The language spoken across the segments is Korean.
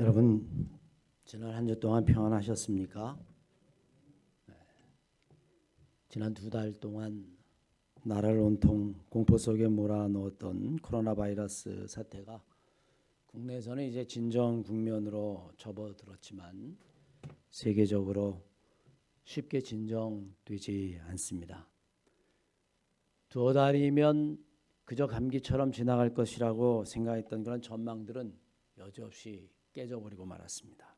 여러분, 지난 한 주 동안 평안하셨습니까? 지난 2달 동안 나라를 온통 공포 속에 몰아넣었던 코로나 바이러스 사태가 국내에서는 이제 진정 국면으로 접어들었지만 세계적으로 쉽게 진정되지 않습니다. 2달이면 그저 감기처럼 지나갈 것이라고 생각했던 그런 전망들은 여지없이 깨져버리고 말았습니다.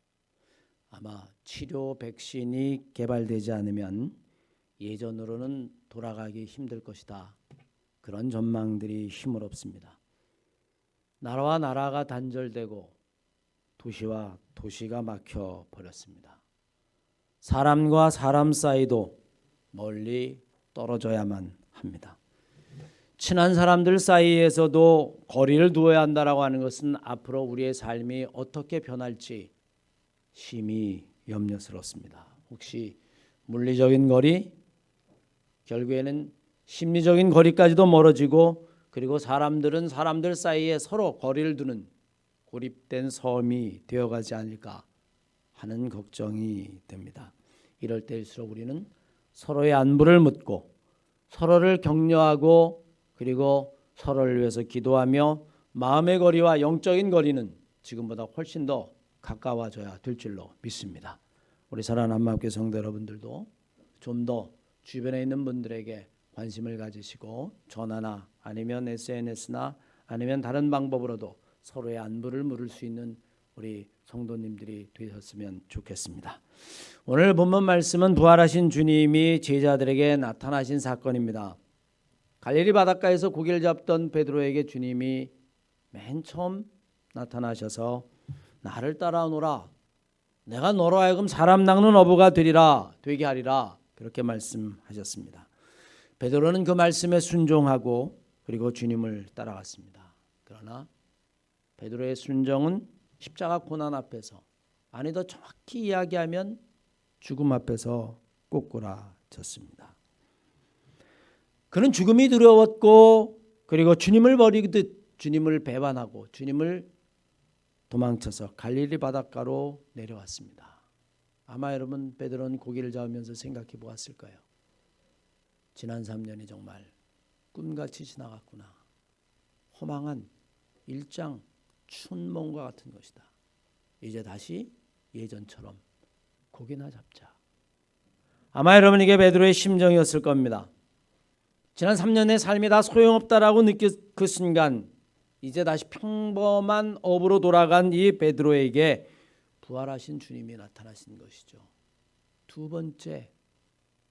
아마 치료 백신이 개발되지 않으면 예전으로는 돌아가기 힘들 것이다. 그런 전망들이 힘을없습니다. 나라와 나라가 단절되고 도시와 도시가 막혀버렸습니다. 사람과 사람 사이도 멀리 떨어져야만 합니다. 친한 사람들 사이에서도 거리를 두어야 한다라고 하는 것은 앞으로 우리의 삶이 어떻게 변할지 심히 염려스럽습니다. 혹시 물리적인 거리, 결국에는 심리적인 거리까지도 멀어지고, 그리고 사람들은 사람들 사이에 서로 거리를 두는 고립된 섬이 되어가지 않을까 하는 걱정이 됩니다. 이럴 때일수록 우리는 서로의 안부를 묻고 서로를 격려하고 그리고 서로를 위해서 기도하며 마음의 거리와 영적인 거리는 지금보다 훨씬 더 가까워져야 될 줄로 믿습니다. 우리 사랑하는 한마음교회 성도 여러분들도 좀 더 주변에 있는 분들에게 관심을 가지시고 전화나 아니면 SNS나 아니면 다른 방법으로도 서로의 안부를 물을 수 있는 우리 성도님들이 되셨으면 좋겠습니다. 오늘 본문 말씀은 부활하신 주님이 제자들에게 나타나신 사건입니다. 갈릴리 바닷가에서 고기를 잡던 베드로에게 주님이 맨 처음 나타나셔서 나를 따라오너라, 내가 너로 하여금 사람 낚는 어부가 되게 하리라, 그렇게 말씀하셨습니다. 베드로는 그 말씀에 순종하고 그리고 주님을 따라갔습니다. 그러나 베드로의 순종은 십자가 고난 앞에서, 아니 더 정확히 이야기하면 죽음 앞에서 꼬꾸라졌습니다. 그는 죽음이 두려웠고 그리고 주님을 버리듯 주님을 배반하고 주님을 도망쳐서 갈릴리 바닷가로 내려왔습니다. 아마 여러분 베드로는 고기를 잡으면서 생각해 보았을까요? 지난 3년이 정말 꿈같이 지나갔구나. 허망한 일장 춘몽과 같은 것이다. 이제 다시 예전처럼 고기나 잡자. 아마 여러분 이게 베드로의 심정이었을 겁니다. 지난 3년의 삶이 다 소용없다라고 느꼈 그 순간 이제 다시 평범한 업으로 돌아간 이 베드로에게 부활하신 주님이 나타나신 것이죠. 두 번째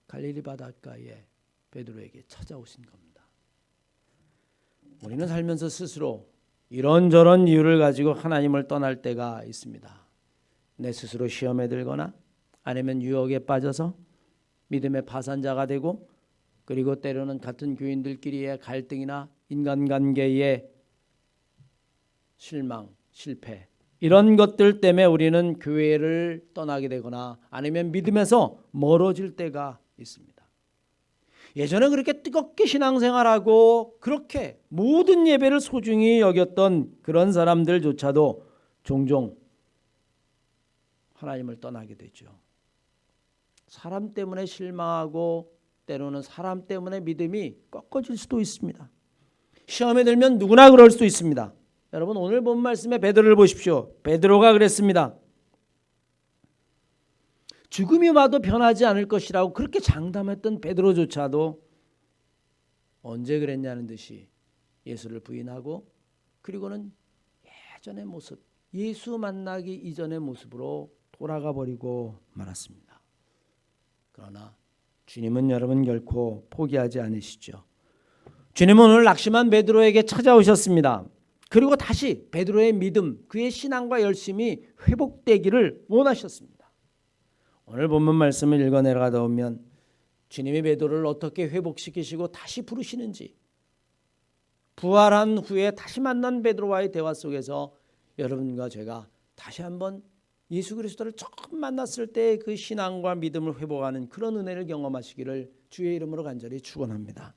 갈릴리 바닷가에 베드로에게 찾아오신 겁니다. 우리는 살면서 스스로 이런저런 이유를 가지고 하나님을 떠날 때가 있습니다. 내 스스로 시험에 들거나 아니면 유혹에 빠져서 믿음의 파산자가 되고, 그리고 때로는 같은 교인들끼리의 갈등이나 인간관계의 실망, 실패, 이런 것들 때문에 우리는 교회를 떠나게 되거나 아니면 믿음에서 멀어질 때가 있습니다. 예전에 그렇게 뜨겁게 신앙생활하고 그렇게 모든 예배를 소중히 여겼던 그런 사람들조차도 종종 하나님을 떠나게 되죠. 사람 때문에 실망하고 때로는 사람 때문에 믿음이 꺾어질 수도 있습니다. 시험에 들면 누구나 그럴 수도 있습니다. 여러분 오늘 본 말씀에 베드로를 보십시오. 베드로가 그랬습니다. 죽음이 와도 변하지 않을 것이라고 그렇게 장담했던 베드로조차도 언제 그랬냐는 듯이 예수를 부인하고 그리고는 예전의 모습, 예수 만나기 이전의 모습으로 돌아가 버리고 말았습니다. 그러나 주님은 여러분 결코 포기하지 않으시죠. 주님은 오늘 낙심한 베드로에게 찾아오셨습니다. 그리고 다시 베드로의 믿음, 그의 신앙과 열심이 회복되기를 원하셨습니다. 오늘 본문 말씀을 읽어 내려가다 보면 주님이 베드로를 어떻게 회복시키시고 다시 부르시는지, 부활한 후에 다시 만난 베드로와의 대화 속에서 여러분과 제가 다시 한번 예수 그리스도를 처음 만났을 때 그 신앙과 믿음을 회복하는 그런 은혜를 경험하시기를 주의 이름으로 간절히 축원합니다.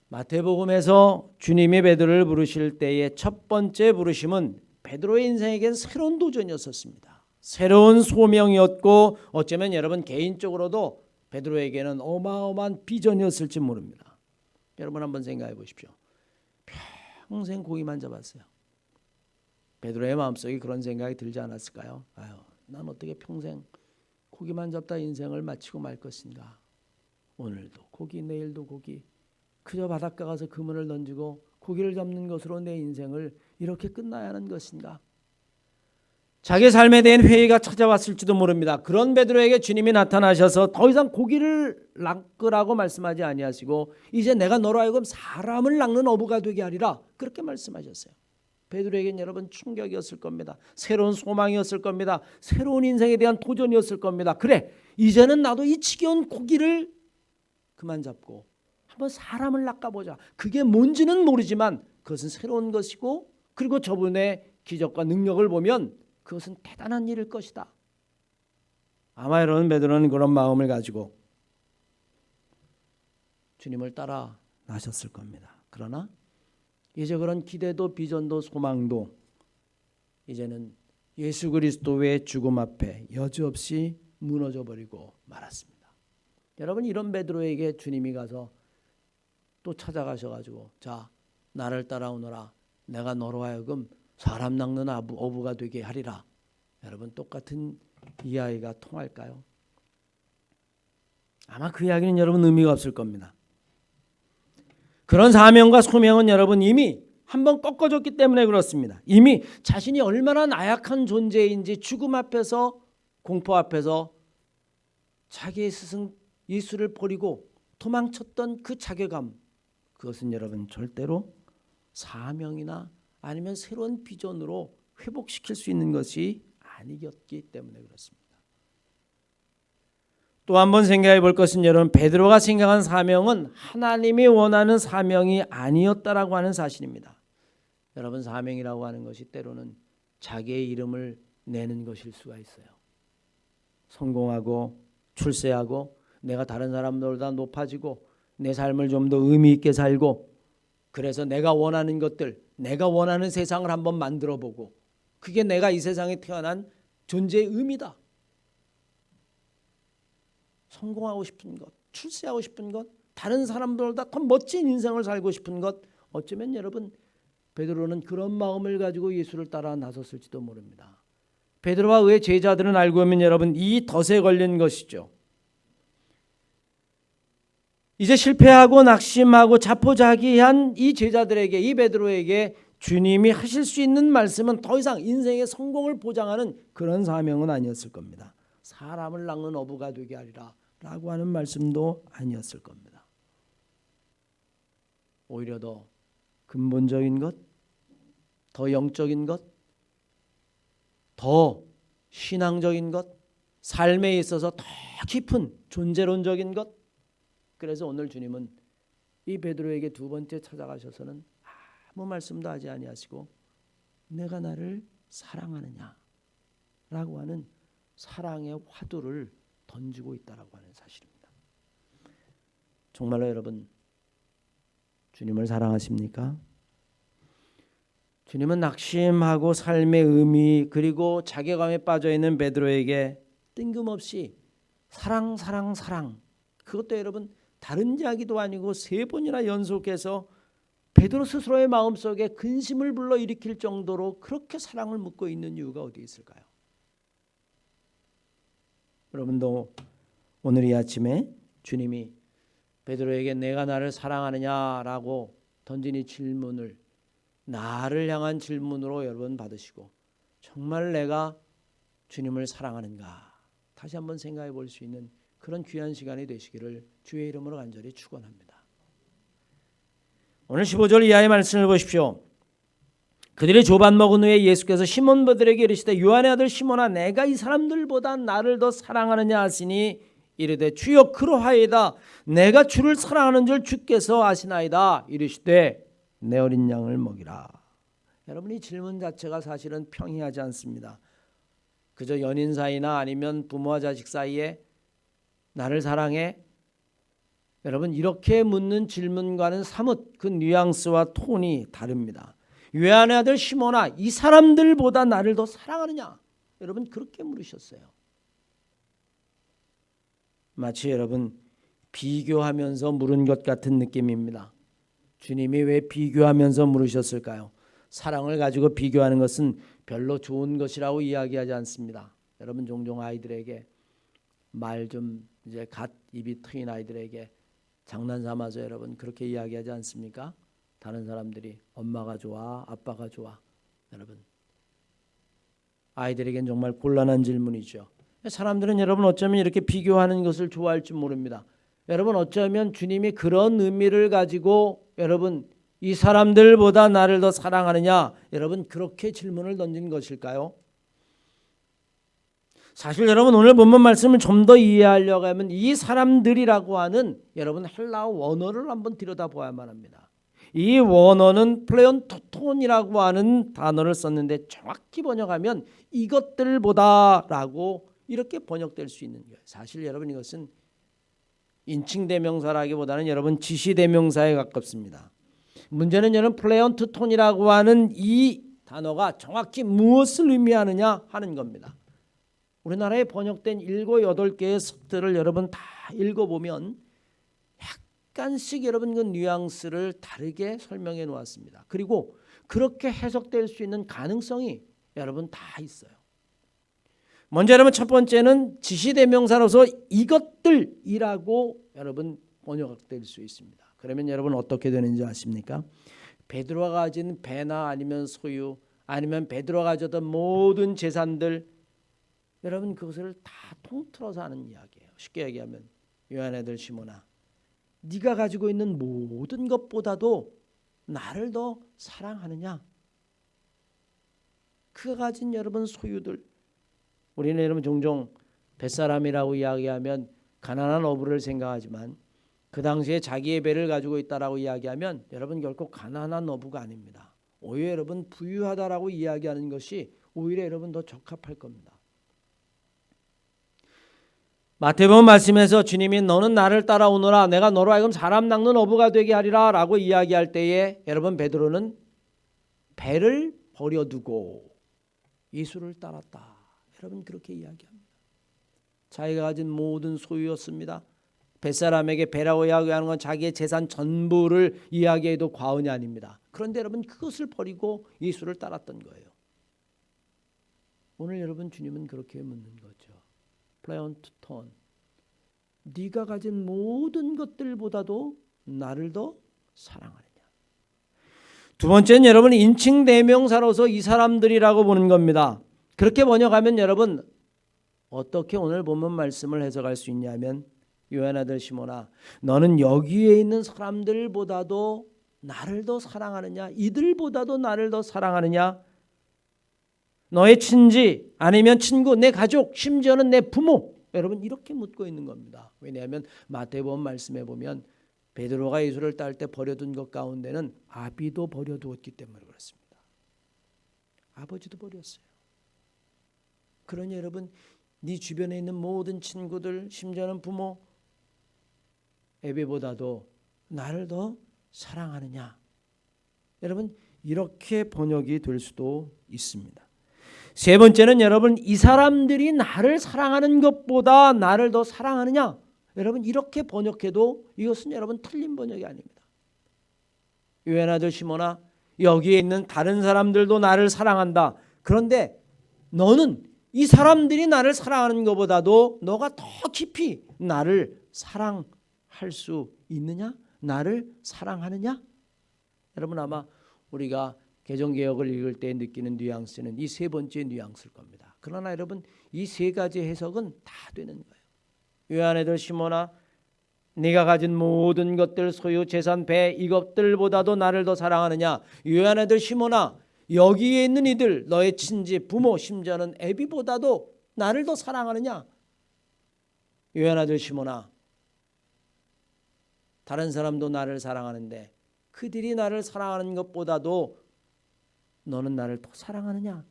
마태복음에서 주님이 베드로를 부르실 때의 첫 번째 부르심은 베드로의 인생에겐 새로운 도전이었었습니다. 새로운 소명이었고 어쩌면 여러분 개인적으로도 베드로에게는 어마어마한 비전이었을지 모릅니다. 여러분 한번 생각해 보십시오. 평생 고기만 잡았어요. 베드로의 마음속에 그런 생각이 들지 않았을까요? 아유, 난 어떻게 평생 고기만 잡다 인생을 마치고 말 것인가. 오늘도 고기, 내일도 고기. 그저 바닷가 가서 그물을 던지고 고기를 잡는 것으로 내 인생을 이렇게 끝나야 하는 것인가. 자기 삶에 대한 회의가 찾아왔을지도 모릅니다. 그런 베드로에게 주님이 나타나셔서 더 이상 고기를 낚으라고 말씀하지 아니하시고 이제 내가 너로 하여금 사람을 낚는 어부가 되게 하리라 그렇게 말씀하셨어요. 베드로에게는 여러분 충격이었을 겁니다. 새로운 소망이었을 겁니다. 새로운 인생에 대한 도전이었을 겁니다. 그래, 이제는 나도 이 지겨운 고기를 그만 잡고 한번 사람을 낚아보자. 그게 뭔지는 모르지만 그것은 새로운 것이고 그리고 저분의 기적과 능력을 보면 그것은 대단한 일일 것이다. 아마 여러분 베드로는 그런 마음을 가지고 주님을 따라 나셨을 겁니다. 그러나 이제 그런 기대도 비전도 소망도 이제는 예수 그리스도의 죽음 앞에 여지없이 무너져 버리고 말았습니다. 여러분 이런 베드로에게 주님이 가서 또 찾아가셔가지고 자 나를 따라오너라 내가 너로 하여금 사람 낚는 어부가 되게 하리라. 여러분 똑같은 이야기가 통할까요? 아마 그 이야기는 여러분 의미가 없을 겁니다. 그런 사명과 소명은 여러분 이미 한번 꺾어졌기 때문에 그렇습니다. 이미 자신이 얼마나 나약한 존재인지 죽음 앞에서 공포 앞에서 자기의 스승 예수를 버리고 도망쳤던 그 자괴감 그것은 여러분 절대로 사명이나 아니면 새로운 비전으로 회복시킬 수 있는 것이 아니었기 때문에 그렇습니다. 또 한 번 생각해 볼 것은 여러분 베드로가 생각한 사명은 하나님이 원하는 사명이 아니었다라고 하는 사실입니다. 여러분 사명이라고 하는 것이 때로는 자기의 이름을 내는 것일 수가 있어요. 성공하고 출세하고 내가 다른 사람들보다 높아지고 내 삶을 좀 더 의미 있게 살고 그래서 내가 원하는 것들 내가 원하는 세상을 한번 만들어 보고 그게 내가 이 세상에 태어난 존재의 의미다. 성공하고 싶은 것, 출세하고 싶은 것, 다른 사람들보다 더 멋진 인생을 살고 싶은 것 어쩌면 여러분 베드로는 그런 마음을 가지고 예수를 따라 나섰을지도 모릅니다. 베드로와 그의 제자들은 알고 보면 여러분 이 덫에 걸린 것이죠. 이제 실패하고 낙심하고 자포자기한 이 제자들에게 이 베드로에게 주님이 하실 수 있는 말씀은 더 이상 인생의 성공을 보장하는 그런 사명은 아니었을 겁니다. 사람을 낚는 어부가 되게 하리라 라고 하는 말씀도 아니었을 겁니다. 오히려 더 근본적인 것, 더 영적인 것, 더 신앙적인 것, 삶에 있어서 더 깊은 존재론적인 것. 그래서 오늘 주님은 이 베드로에게 두 번째 찾아가셔서는 아무 말씀도 하지 아니하시고 내가 나를 사랑하느냐 라고 하는 사랑의 화두를 던지고 있다라고 하는 사실입니다. 정말로 여러분 주님을 사랑하십니까? 주님은 낙심하고 삶의 의미 그리고 자괴감에 빠져있는 베드로에게 뜬금없이 사랑 그것도 여러분 다른 이야기도 아니고 세 번이나 연속해서 베드로 스스로의 마음속에 근심을 불러일으킬 정도로 그렇게 사랑을 묻고 있는 이유가 어디 있을까요? 여러분도 오늘 이 아침에 주님이 베드로에게 내가 나를 사랑하느냐라고 던진 이 질문을 나를 향한 질문으로 여러분 받으시고 정말 내가 주님을 사랑하는가 다시 한번 생각해 볼 수 있는 그런 귀한 시간이 되시기를 주의 이름으로 간절히 축원합니다. 오늘 15절 이하의 말씀을 보십시오. 그들이 조반 먹은 후에 예수께서 시몬 베드로에게 이르시되 요한의 아들 시몬아 내가 이 사람들보다 나를 더 사랑하느냐 하시니 이르되 주여 그러하이다. 내가 주를 사랑하는 줄 주께서 아시나이다. 이르시되 내 어린 양을 먹이라. 여러분 이 질문 자체가 사실은 평이하지 않습니다. 그저 연인 사이나 아니면 부모와 자식 사이에 나를 사랑해? 여러분 이렇게 묻는 질문과는 사뭇 그 뉘앙스와 톤이 다릅니다. 요한의 아들 시몬아, 이 사람들보다 나를 더 사랑하느냐? 여러분 그렇게 물으셨어요. 마치 여러분 비교하면서 물은 것 같은 느낌입니다. 주님이 왜 비교하면서 물으셨을까요? 사랑을 가지고 비교하는 것은 별로 좋은 것이라고 이야기하지 않습니다. 여러분 종종 아이들에게 말 좀 이제 갓 입이 트인 아이들에게 장난 삼아서 여러분 그렇게 이야기하지 않습니까? 다른 사람들이 엄마가 좋아, 아빠가 좋아. 여러분 아이들에겐 정말 곤란한 질문이죠. 사람들은 여러분 어쩌면 이렇게 비교하는 것을 좋아할지 모릅니다. 여러분 어쩌면 주님이 그런 의미를 가지고 여러분 이 사람들보다 나를 더 사랑하느냐? 여러분 그렇게 질문을 던진 것일까요? 사실 여러분 오늘 본문 말씀을 좀 더 이해하려고 하면 이 사람들이라고 하는 여러분 헬라어 원어를 한번 들여다봐야만 합니다. 이 원어는 플레온토톤이라고 하는 단어를 썼는데 정확히 번역하면 이것들보다라고 이렇게 번역될 수 있는 거예요. 사실 여러분 이것은 인칭대명사라기보다는 여러분 지시대명사에 가깝습니다. 문제는 여러분 플레온토톤이라고 하는 이 단어가 정확히 무엇을 의미하느냐 하는 겁니다. 우리나라에 번역된 7, 8개의 석들을 여러분 다 읽어보면 약간씩 여러분 그 뉘앙스를 다르게 설명해 놓았습니다. 그리고 그렇게 해석될 수 있는 가능성이 여러분 다 있어요. 먼저 여러분 첫 번째는 지시대명사로서 이것들이라고 여러분 번역될 수 있습니다. 그러면 여러분 어떻게 되는지 아십니까? 베드로가 가진 배나 아니면 소유 아니면 베드로가 가졌던 모든 재산들 여러분 그것을 다 통틀어서 하는 이야기예요. 쉽게 얘기하면 요한의 아들 시몬아, 네가 가지고 있는 모든 것보다도 나를 더 사랑하느냐? 그가 가진 여러분 소유들, 우리는 여러분 종종 뱃사람이라고 이야기하면 가난한 어부를 생각하지만 그 당시에 자기의 배를 가지고 있다라고 이야기하면 여러분 결코 가난한 어부가 아닙니다. 오히려 여러분 부유하다라고 이야기하는 것이 오히려 여러분 더 적합할 겁니다. 마태복음 말씀에서 주님이 너는 나를 따라오너라 내가 너로 하여금 사람 낚는 어부가 되게 하리라 라고 이야기할 때에 여러분 베드로는 배를 버려두고 예수를 따랐다. 여러분 그렇게 이야기합니다. 자기가 가진 모든 소유였습니다. 뱃사람에게 배라고 이야기하는 건 자기의 재산 전부를 이야기해도 과언이 아닙니다. 그런데 여러분 그것을 버리고 예수를 따랐던 거예요. 오늘 여러분 주님은 그렇게 묻는 거죠. 플레온토톤, 네가 가진 모든 것들보다도 나를 더 사랑하느냐. 두 번째는 여러분 인칭대명사로서 이 사람들이라고 보는 겁니다. 그렇게 번역하면 여러분 어떻게 오늘 본문 말씀을 해석할 수 있냐면 요한의 아들 시몬아, 너는 여기에 있는 사람들보다도 나를 더 사랑하느냐? 이들보다도 나를 더 사랑하느냐? 너의 친지 아니면 친구, 내 가족, 심지어는 내 부모, 여러분 이렇게 묻고 있는 겁니다. 왜냐하면 마태복음 말씀에 보면 베드로가 예수를 따를 때 버려둔 것 가운데는 아비도 버려두었기 때문에 그렇습니다. 아버지도 버렸어요. 그러니 여러분 네 주변에 있는 모든 친구들, 심지어는 부모, 애비보다도 나를 더 사랑하느냐? 여러분 이렇게 번역이 될 수도 있습니다. 세 번째는 여러분 이 사람들이 나를 사랑하는 것보다 나를 더 사랑하느냐? 여러분 이렇게 번역해도 이것은 여러분 틀린 번역이 아닙니다. 요한의 아들 시몬아, 여기에 있는 다른 사람들도 나를 사랑한다. 그런데 너는 이 사람들이 나를 사랑하는 것보다도 너가 더 깊이 나를 사랑할 수 있느냐? 나를 사랑하느냐? 여러분 아마 우리가 개정개혁을 읽을 때 느끼는 뉘앙스는 이 세 번째 뉘앙스일 겁니다. 그러나 여러분 이 세 가지 해석은 다 되는 거예요. 요한의 아들 시몬아, 네가 가진 모든 것들, 소유, 재산, 배, 이것들보다도 나를 더 사랑하느냐? 요한의 아들 시몬아, 여기에 있는 이들, 너의 친지, 부모, 심지어는 애비보다도 나를 더 사랑하느냐? 요한의 아들 시몬아, 다른 사람도 나를 사랑하는데 그들이 나를 사랑하는 것보다도 너는 나를 더 사랑하느냐?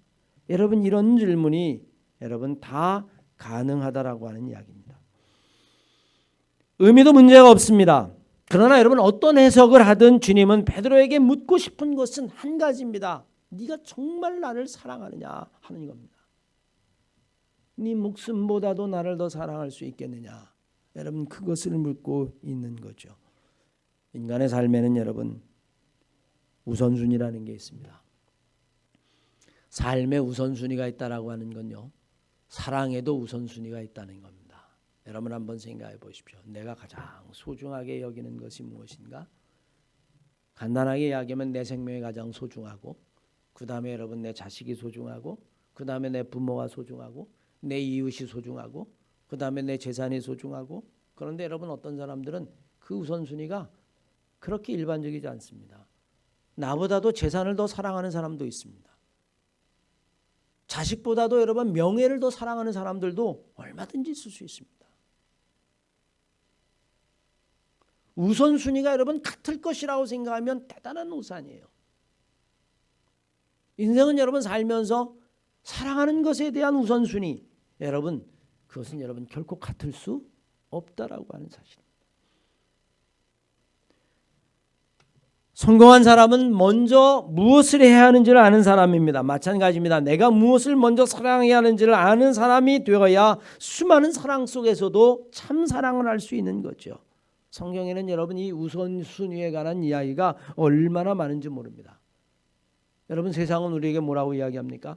여러분 이런 질문이 여러분 다 가능하다라고 하는 이야기입니다. 의미도 문제가 없습니다. 그러나 여러분 어떤 해석을 하든 주님은 베드로에게 묻고 싶은 것은 한 가지입니다. 네가 정말 나를 사랑하느냐 하는 겁니다. 네 목숨보다도 나를 더 사랑할 수 있겠느냐. 여러분 그것을 묻고 있는 거죠. 인간의 삶에는 여러분 우선순위라는 게 있습니다. 삶의 우선순위가 있다라고 하는 건요. 사랑에도 우선순위가 있다는 겁니다. 여러분 한번 생각해 보십시오. 내가 가장 소중하게 여기는 것이 무엇인가? 간단하게 이야기하면 내 생명이 가장 소중하고 그 다음에 여러분 내 자식이 소중하고 그 다음에 내 부모가 소중하고 내 이웃이 소중하고 그 다음에 내 재산이 소중하고 그런데 여러분 어떤 사람들은 그 우선순위가 그렇게 일반적이지 않습니다. 나보다도 재산을 더 사랑하는 사람도 있습니다. 자식보다도 여러분 명예를 더 사랑하는 사람들도 얼마든지 있을 수 있습니다. 우선순위가 여러분 같을 것이라고 생각하면 대단한 오산이에요. 인생은 여러분 살면서 사랑하는 것에 대한 우선순위 여러분 그것은 여러분 결코 같을 수 없다라고 하는 사실입니다. 성공한 사람은 먼저 무엇을 해야 하는지를 아는 사람입니다. 마찬가지입니다. 내가 무엇을 먼저 사랑해야 하는지를 아는 사람이 되어야 수많은 사랑 속에서도 참 사랑을 할 수 있는 거죠. 성경에는 여러분 이 우선순위에 관한 이야기가 얼마나 많은지 모릅니다. 여러분 세상은 우리에게 뭐라고 이야기합니까?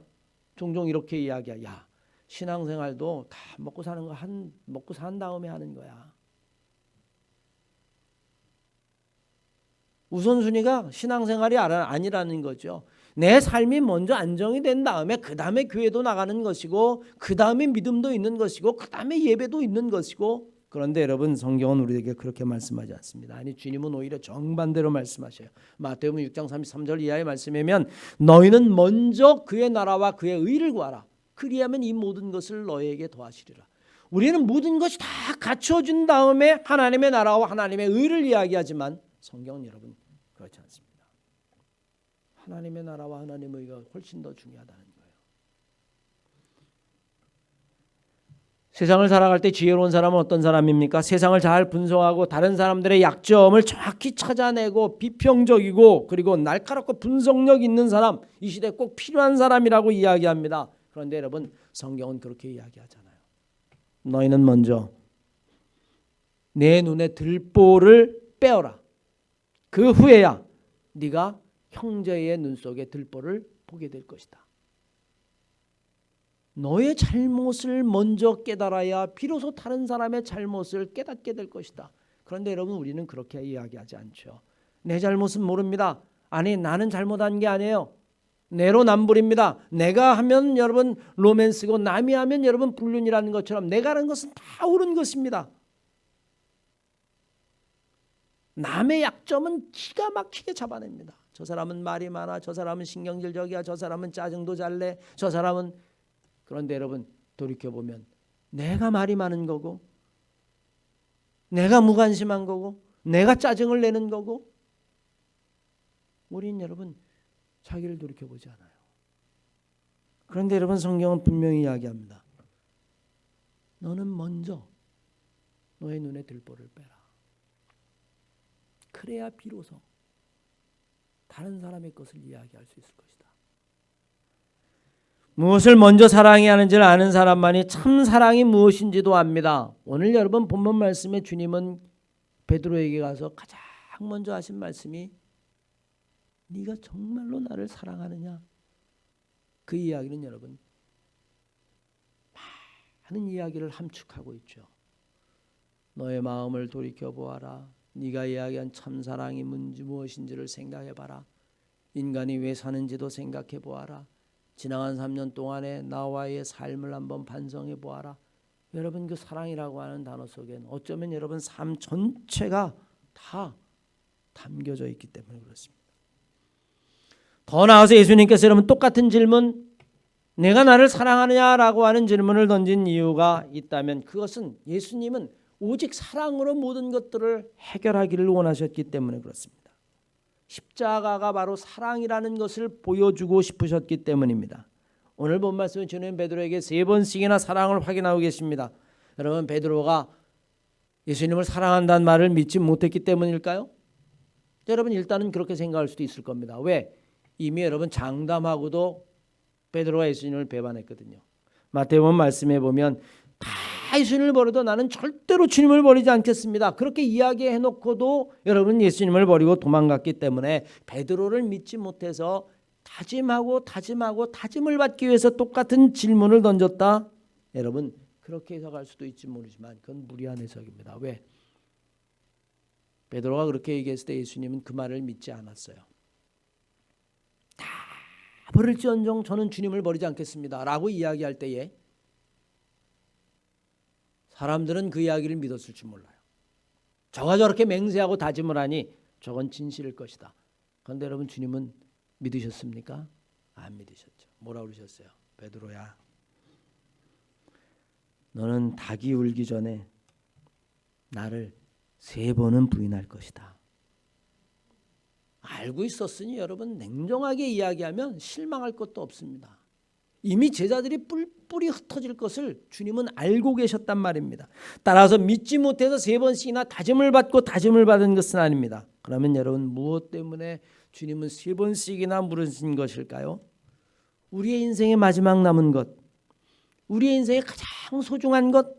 종종 이렇게 이야기야. 야, 신앙생활도 다 먹고 사는 거 먹고 산 다음에 하는 거야. 우선순위가 신앙생활이 아니라는 거죠. 내 삶이 먼저 안정이 된 다음에 그 다음에 교회도 나가는 것이고 그 다음에 믿음도 있는 것이고 그 다음에 예배도 있는 것이고 그런데 여러분 성경은 우리에게 그렇게 말씀하지 않습니다. 아니 주님은 오히려 정반대로 말씀하셔요. 마태복음 6장 33절 이하의 말씀이면 너희는 먼저 그의 나라와 그의 의를 구하라. 그리하면 이 모든 것을 너희에게 더하시리라. 우리는 모든 것이 다 갖춰준 다음에 하나님의 나라와 하나님의 의를 이야기하지만 성경은 여러분 그렇지 않습니다. 하나님의 나라와 하나님의 의가 훨씬 더 중요하다는 거예요. 세상을 살아갈 때 지혜로운 사람은 어떤 사람입니까? 세상을 잘 분석하고 다른 사람들의 약점을 정확히 찾아내고 비평적이고 그리고 날카롭고 분석력 있는 사람, 이 시대에 꼭 필요한 사람이라고 이야기합니다. 그런데 여러분 성경은 그렇게 이야기하잖아요. 너희는 먼저 내 눈에 들보를 빼어라. 그 후에야 네가 형제의 눈 속에 들보를 보게 될 것이다. 너의 잘못을 먼저 깨달아야 비로소 다른 사람의 잘못을 깨닫게 될 것이다. 그런데 여러분 우리는 그렇게 이야기하지 않죠. 내 잘못은 모릅니다. 아니 나는 잘못한 게 아니에요. 내로남불입니다. 내가 하면 여러분 로맨스고 남이 하면 여러분 불륜이라는 것처럼 내가 하는 것은 다 옳은 것입니다. 남의 약점은 기가 막히게 잡아냅니다. 저 사람은 말이 많아. 저 사람은 신경질적이야. 저 사람은 짜증도 잘 내. 저 사람은 그런데 여러분 돌이켜보면 내가 말이 많은 거고 내가 무관심한 거고 내가 짜증을 내는 거고 우린 여러분 자기를 돌이켜보지 않아요. 그런데 여러분 성경은 분명히 이야기합니다. 너는 먼저 너의 눈에 들보를 빼라. 그래야 비로소 다른 사람의 것을 이야기할 수 있을 것이다. 무엇을 먼저 사랑해야 하는지를 아는 사람만이 참 사랑이 무엇인지도 압니다. 오늘 여러분 본문 말씀에 주님은 베드로에게 가서 가장 먼저 하신 말씀이 네가 정말로 나를 사랑하느냐? 그 이야기는 여러분 많은 이야기를 함축하고 있죠. 너의 마음을 돌이켜보아라. 네가 이야기한 참사랑이 무엇인지를 생각해봐라. 인간이 왜 사는지도 생각해보아라. 지나간 3년 동안에 나와의 삶을 한번 반성해보아라. 여러분 그 사랑이라고 하는 단어 속에는 어쩌면 여러분 삶 전체가 다 담겨져 있기 때문에 그렇습니다. 더 나아가서 예수님께서 여러분 똑같은 질문, 내가 나를 사랑하느냐라고 하는 질문을 던진 이유가 있다면 그것은 예수님은 오직 사랑으로 모든 것들을 해결하기를 원하셨기 때문에 그렇습니다. 십자가가 바로 사랑이라는 것을 보여주고 싶으셨기 때문입니다. 오늘 본 말씀은 주님 베드로에게 3번씩이나 사랑을 확인하고 계십니다. 여러분 베드로가 예수님을 사랑한다는 말을 믿지 못했기 때문일까요? 여러분 일단은 그렇게 생각할 수도 있을 겁니다. 왜? 이미 여러분 장담하고도 베드로가 예수님을 배반했거든요. 마태복음 말씀해 보면 다 예수님을 버려도 나는 절대로 주님을 버리지 않겠습니다. 그렇게 이야기해 놓고도 여러분 예수님을 버리고 도망갔기 때문에 베드로를 믿지 못해서 다짐을 받기 위해서 똑같은 질문을 던졌다. 여러분 그렇게 해석할 수도 있지 모르지만 그건 무리한 해석입니다. 왜? 베드로가 그렇게 얘기했을 때 예수님은 그 말을 믿지 않았어요. 다 버릴지언정 저는 주님을 버리지 않겠습니다 라고 이야기할 때에 사람들은 그 이야기를 믿었을 줄 몰라요. 저가 저렇게 맹세하고 다짐을 하니 저건 진실일 것이다. 그런데 여러분 주님은 믿으셨습니까? 안 믿으셨죠. 뭐라고 그러셨어요? 베드로야, 너는 닭이 울기 전에 나를 3번은 부인할 것이다. 알고 있었으니 여러분 냉정하게 이야기하면 실망할 것도 없습니다. 이미 제자들이 뿔뿔이 흩어질 것을 주님은 알고 계셨단 말입니다. 따라서 믿지 못해서 3번씩이나 다짐을 받은 것은 아닙니다. 그러면 여러분 무엇 때문에 주님은 3번씩이나 물으신 것일까요? 우리의 인생의 마지막 남은 것, 우리의 인생의 가장 소중한 것.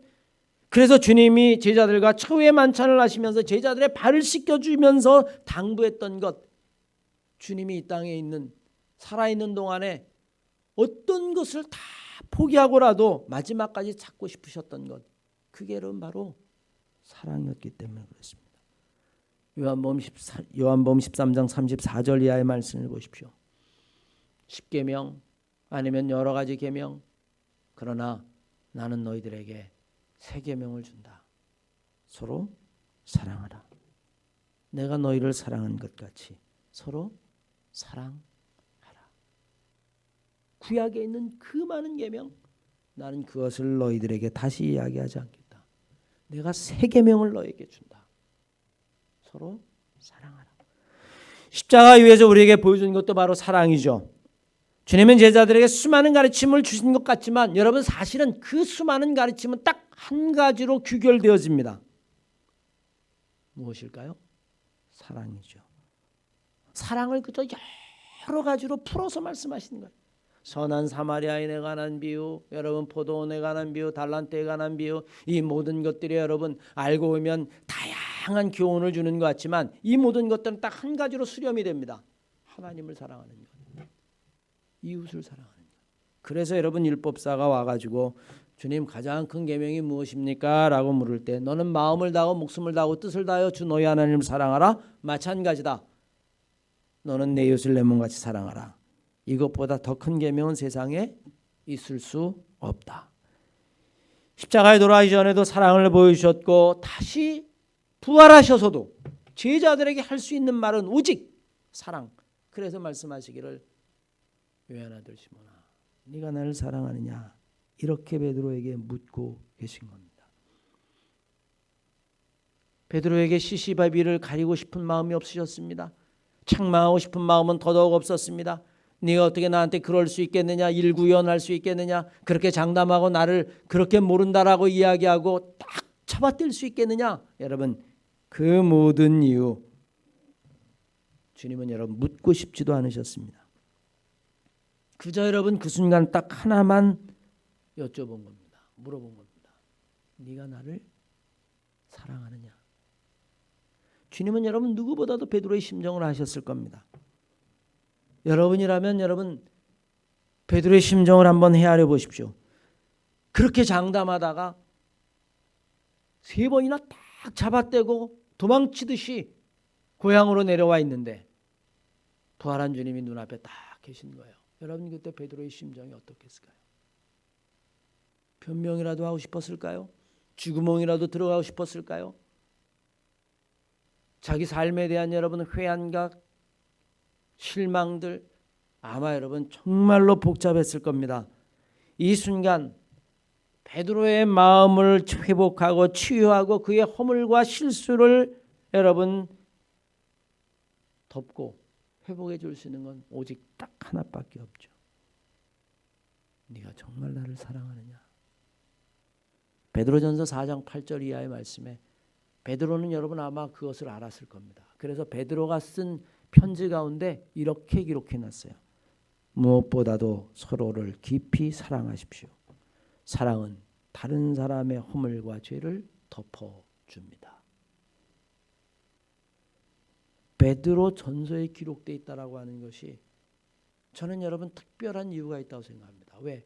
그래서 주님이 제자들과 최후의 만찬을 하시면서 제자들의 발을 씻겨주면서 당부했던 것, 주님이 이 땅에 살아있는 동안에 어떤 것을 다 포기하고라도 마지막까지 찾고 싶으셨던 것, 그게 바로 사랑이었기 때문에 그렇습니다. 요한복음 13장 34절 이하의 말씀을 보십시오. 10계명 아니면 여러 가지 계명, 그러나 나는 너희들에게 3계명을 준다. 서로 사랑하라. 내가 너희를 사랑한 것 같이 서로 사랑하라. 구약에 있는 그 많은 계명, 나는 그것을 너희들에게 다시 이야기하지 않겠다. 내가 3계명을 너희에게 준다. 서로 사랑하라. 십자가 위에서 우리에게 보여준 것도 바로 사랑이죠. 주님은 제자들에게 수많은 가르침을 주신 것 같지만 여러분 사실은 그 수많은 가르침은 딱 한 가지로 규결되어집니다. 무엇일까요? 사랑이죠. 사랑을 그저 여러 가지로 풀어서 말씀하시는 거예요. 선한 사마리아인에 관한 비유, 여러분 포도원에 관한 비유, 달란트에 관한 비유, 이 모든 것들이 여러분 알고 보면 다양한 교훈을 주는 것 같지만 이 모든 것들은 딱 한 가지로 수렴이 됩니다. 하나님을 사랑하는 것, 이웃을 사랑하는 것. 그래서 여러분 율법사가 와가지고 주님 가장 큰 계명이 무엇입니까? 라고 물을 때 너는 마음을 다하고 목숨을 다하고 뜻을 다하여 주 너희 하나님을 사랑하라. 마찬가지다. 너는 내 이웃을 내 몸같이 사랑하라. 이것보다 더 큰 계명은 세상에 있을 수 없다. 십자가에 돌아가기 전에도 사랑을 보여주셨고 다시 부활하셔서도 제자들에게 할 수 있는 말은 오직 사랑. 그래서 말씀하시기를 요한아들 시몬아, 네가 나를 사랑하느냐? 이렇게 베드로에게 묻고 계신 겁니다. 베드로에게 시시바비를 가리고 싶은 마음이 없으셨습니다. 책망하고 싶은 마음은 더더욱 없었습니다. 네가 어떻게 나한테 그럴 수 있겠느냐, 일구연할 수 있겠느냐, 그렇게 장담하고 나를 그렇게 모른다라고 이야기하고 딱 잡아뛸 수 있겠느냐. 여러분 그 모든 이유 주님은 여러분 묻고 싶지도 않으셨습니다. 그저 여러분 그 순간 딱 하나만 여쭤본 겁니다. 물어본 겁니다. 네가 나를 사랑하느냐? 주님은 여러분 누구보다도 베드로의 심정을 아셨을 겁니다. 여러분이라면 여러분 베드로의 심정을 한번 헤아려 보십시오. 그렇게 장담하다가 3번이나 딱 잡아떼고 도망치듯이 고향으로 내려와 있는데 부활한 주님이 눈앞에 딱 계신 거예요. 여러분 그때 베드로의 심정이 어떻겠을까요? 변명이라도 하고 싶었을까요? 쥐구멍이라도 들어가고 싶었을까요? 자기 삶에 대한 여러분 회한과 실망들 아마 여러분 정말로 복잡했을 겁니다. 이 순간 베드로의 마음을 회복하고 치유하고 그의 허물과 실수를 여러분 덮고 회복해 줄 수 있는 건 오직 딱 하나밖에 없죠. 네가 정말 나를 사랑하느냐? 베드로전서 4장 8절 이하의 말씀에 베드로는 여러분 아마 그것을 알았을 겁니다. 그래서 베드로가 쓴 편지 가운데 이렇게 기록해 놨어요. 무엇보다도 서로를 깊이 사랑하십시오. 사랑은 다른 사람의 허물과 죄를 덮어줍니다. 베드로 전서에 기록되어 있다라고 하는 것이 저는 여러분 특별한 이유가 있다고 생각합니다. 왜?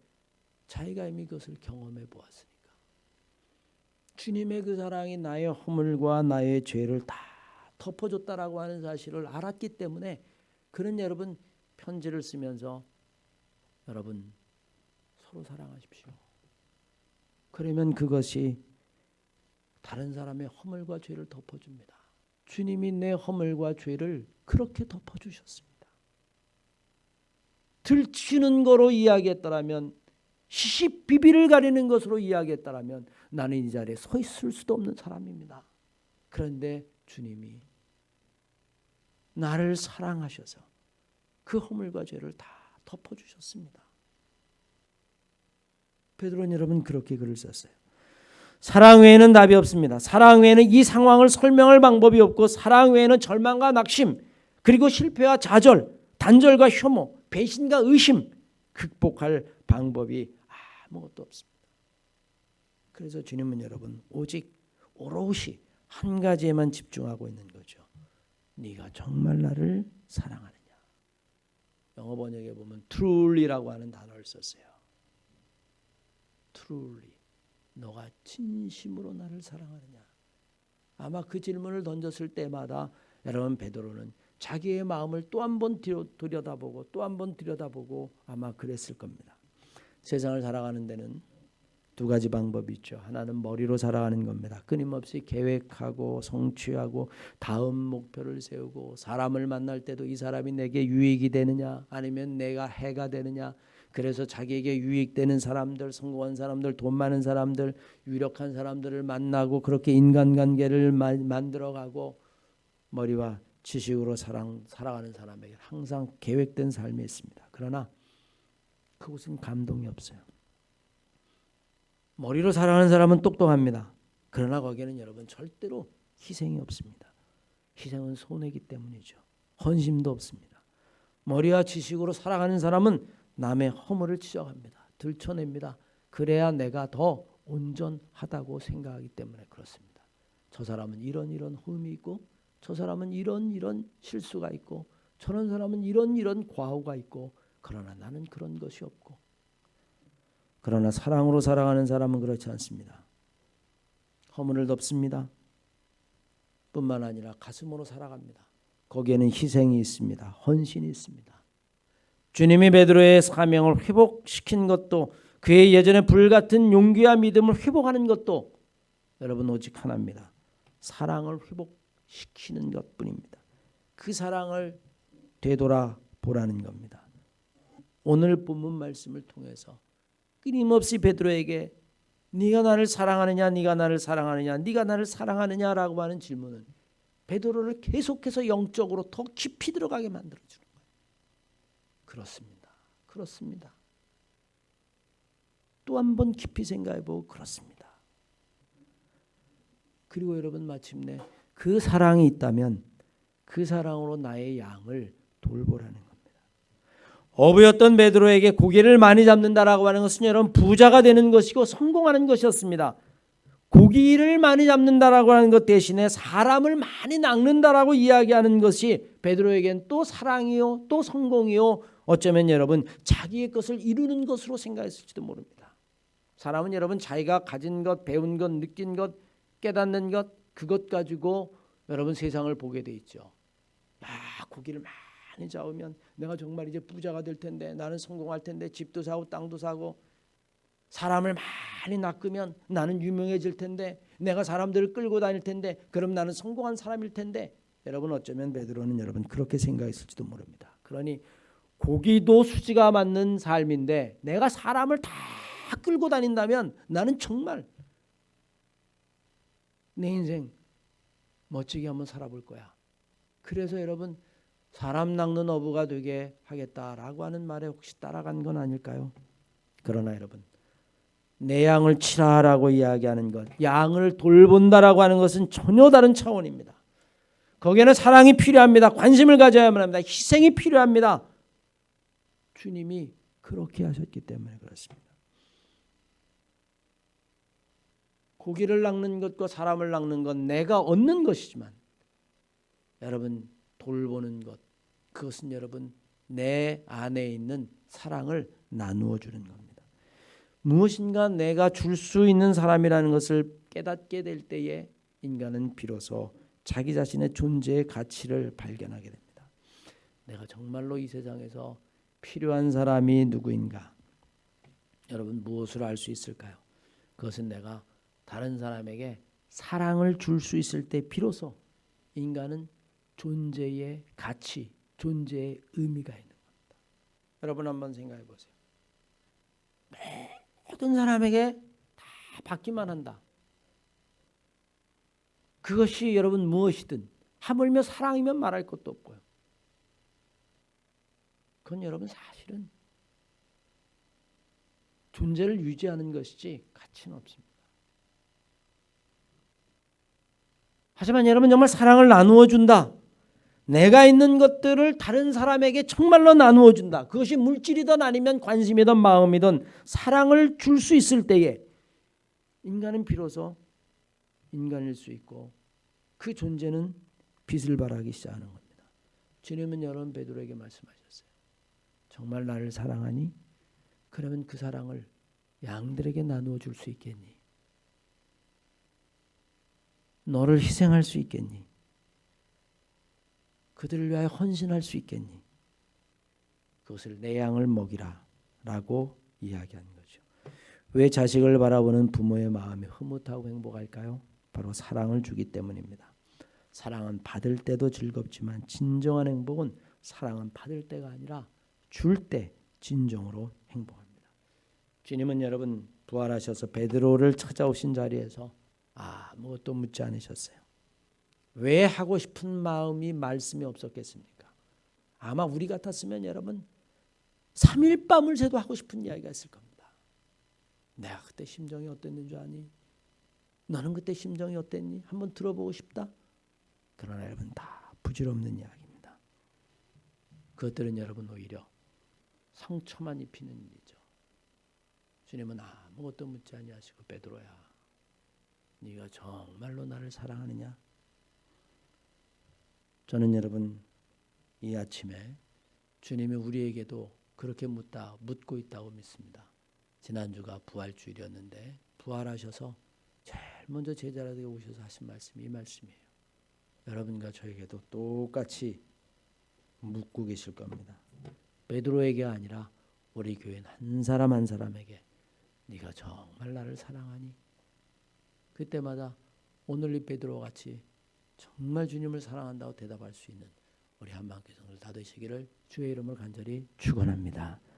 자기가 이미 그것을 경험해 보았으니까. 주님의 그 사랑이 나의 허물과 나의 죄를 다 덮어줬다라고 하는 사실을 알았기 때문에 그런 여러분 편지를 쓰면서 여러분 서로 사랑하십시오. 그러면 그것이 다른 사람의 허물과 죄를 덮어줍니다. 주님이 내 허물과 죄를 그렇게 덮어주셨습니다. 들추는 거로 이야기했더라면 시시비비를 가리는 것으로 이야기했더라면 나는 이 자리에 서 있을 수도 없는 사람입니다. 그런데 주님이 나를 사랑하셔서 그 허물과 죄를 다 덮어주셨습니다. 베드로는 여러분 그렇게 글을 썼어요. 사랑 외에는 답이 없습니다. 사랑 외에는 이 상황을 설명할 방법이 없고 사랑 외에는 절망과 낙심 그리고 실패와 좌절, 단절과 혐오, 배신과 의심 극복할 방법이 아무것도 없습니다. 그래서 주님은 여러분 오직 오롯이 한 가지에만 집중하고 있는 거죠. 네가 정말 나를 사랑하느냐. 영어 번역에 보면 truly라고 하는 단어를 썼어요. truly. 너가 진심으로 나를 사랑하느냐. 아마 그 질문을 던졌을 때마다 여러분 베드로는 자기의 마음을 또 한 번 들여다보고 또 한 번 들여다보고 아마 그랬을 겁니다. 세상을 살아가는 데는 두 가지 방법이 있죠. 하나는 머리로 살아가는 겁니다. 끊임없이 계획하고 성취하고 다음 목표를 세우고 사람을 만날 때도 이 사람이 내게 유익이 되느냐 아니면 내가 해가 되느냐. 그래서 자기에게 유익되는 사람들, 성공한 사람들, 돈 많은 사람들, 유력한 사람들을 만나고 그렇게 인간관계를 만들어가고 머리와 지식으로 살아가는 사람에게 항상 계획된 삶이 있습니다. 그러나 그곳은 감동이 없어요. 머리로 살아가는 사람은 똑똑합니다. 그러나 거기에는 여러분 절대로 희생이 없습니다. 희생은 손해이기 때문이죠. 헌신도 없습니다. 머리와 지식으로 살아가는 사람은 남의 허물을 지적합니다. 들춰냅니다. 그래야 내가 더 온전하다고 생각하기 때문에 그렇습니다. 저 사람은 이런 흠이 있고 저 사람은 이런 실수가 있고 저런 사람은 이런 과오가 있고 그러나 나는 그런 것이 없고 그러나 사랑으로 살아가는 사람은 그렇지 않습니다. 허물을 덮습니다. 뿐만 아니라 가슴으로 살아갑니다. 거기에는 희생이 있습니다. 헌신이 있습니다. 주님이 베드로의 사명을 회복시킨 것도 그의 예전의 불같은 용기와 믿음을 회복하는 것도 여러분 오직 하나입니다. 사랑을 회복시키는 것뿐입니다. 그 사랑을 되돌아보라는 겁니다. 오늘 본문 말씀을 통해서 끊임없이 베드로에게 네가 나를 사랑하느냐 네가 나를 사랑하느냐 네가 나를 사랑하느냐라고 하는 질문은 베드로를 계속해서 영적으로 더 깊이 들어가게 만들어주는 거예요. 그렇습니다. 그렇습니다. 또 한 번 깊이 생각해보고 그렇습니다. 그리고 여러분 마침내 그 사랑이 있다면 그 사랑으로 나의 양을 돌보라는 겁니다. 어부였던 베드로에게 고기를 많이 잡는다라고 하는 것은 여러분 부자가 되는 것이고 성공하는 것이었습니다. 고기를 많이 잡는다라고 하는 것 대신에 사람을 많이 낚는다라고 이야기하는 것이 베드로에겐 또 사랑이요 또 성공이요 어쩌면 여러분 자기의 것을 이루는 것으로 생각했을지도 모릅니다. 사람은 여러분 자기가 가진 것, 배운 것, 느낀 것, 깨닫는 것 그것 가지고 여러분 세상을 보게 돼 있죠. 고기를 많이 잡으면 내가 정말 이제 부자가 될 텐데 나는 성공할 텐데 집도 사고 땅도 사고 사람을 많이 낚으면 나는 유명해질 텐데 내가 사람들을 끌고 다닐 텐데 그럼 나는 성공한 사람일 텐데 여러분 어쩌면 베드로는 여러분 그렇게 생각했을지도 모릅니다. 그러니 고기도 수지가 맞는 삶인데 내가 사람을 다 끌고 다닌다면 나는 정말 내 인생 멋지게 한번 살아볼 거야. 그래서 여러분 사람 낚는 어부가 되게 하겠다라고 하는 말에 혹시 따라간 건 아닐까요? 그러나 여러분 내 양을 치라라고 이야기하는 것, 양을 돌본다라고 하는 것은 전혀 다른 차원입니다. 거기에는 사랑이 필요합니다. 관심을 가져야만 합니다. 희생이 필요합니다. 주님이 그렇게 하셨기 때문에 그렇습니다. 고기를 낚는 것과 사람을 낚는 건 내가 얻는 것이지만 여러분 돌보는 것, 그것은 여러분 내 안에 있는 사랑을 나누어 주는 겁니다. 무엇인가 내가 줄 수 있는 사람이라는 것을 깨닫게 될 때에 인간은 비로소 자기 자신의 존재의 가치를 발견하게 됩니다. 내가 정말로 이 세상에서 필요한 사람이 누구인가? 여러분 무엇으로 알 수 있을까요? 그것은 내가 다른 사람에게 사랑을 줄 수 있을 때 비로소 인간은 존재의 가치, 존재의 의미가 있는 겁니다. 여러분 한번 생각해 보세요. 모든 사람에게 다 받기만 한다. 그것이 여러분 무엇이든 하물며 사랑이면 말할 것도 없고요. 그건 여러분 사실은 존재를 유지하는 것이지 가치는 없습니다. 하지만 여러분 정말 사랑을 나누어 준다. 내가 있는 것들을 다른 사람에게 정말로 나누어 준다. 그것이 물질이든 아니면 관심이든 마음이든 사랑을 줄 수 있을 때에 인간은 비로소 인간일 수 있고 그 존재는 빛을 발하기 시작하는 겁니다. 주님은 여러분 베드로에게 말씀하셨어요. 정말 나를 사랑하니? 그러면 그 사랑을 양들에게 나누어 줄 수 있겠니? 너를 희생할 수 있겠니? 그들을 위하여 헌신할 수 있겠니? 그것을 내 양을 먹이라 라고 이야기하는 거죠. 왜 자식을 바라보는 부모의 마음이 흐뭇하고 행복할까요? 바로 사랑을 주기 때문입니다. 사랑은 받을 때도 즐겁지만 진정한 행복은 사랑은 받을 때가 아니라 줄 때 진정으로 행복합니다. 주님은 여러분 부활하셔서 베드로를 찾아오신 자리에서 아무것도 묻지 않으셨어요. 왜 하고 싶은 마음이 말씀이 없었겠습니까? 아마 우리 같았으면 여러분 3일 밤을 새도 하고 싶은 이야기가 있을 겁니다. 내가 그때 심정이 어땠는 줄 아니? 너는 그때 심정이 어땠니? 한번 들어보고 싶다. 그러나 여러분 다 부질없는 이야기입니다. 그것들은 여러분 오히려 상처만 입히는 일이죠. 주님은 아무것도 묻지 아니하시고 베드로야, 네가 정말로 나를 사랑하느냐? 저는 여러분 이 아침에 주님이 우리에게도 그렇게 묻고 있다고 믿습니다. 지난주가 부활주일이었는데 부활하셔서 제일 먼저 제자들에게 오셔서 하신 말씀이 이 말씀이에요. 여러분과 저에게도 똑같이 묻고 계실 겁니다. 베드로에게 아니라 우리 교인 한 사람 한 사람에게 네가 정말 나를 사랑하니? 그때마다 오늘 이 베드로와 같이 정말 주님을 사랑한다고 대답할 수 있는 우리 한마음교회 성도들 다 되시기를 주의 이름으로 간절히 축원합니다.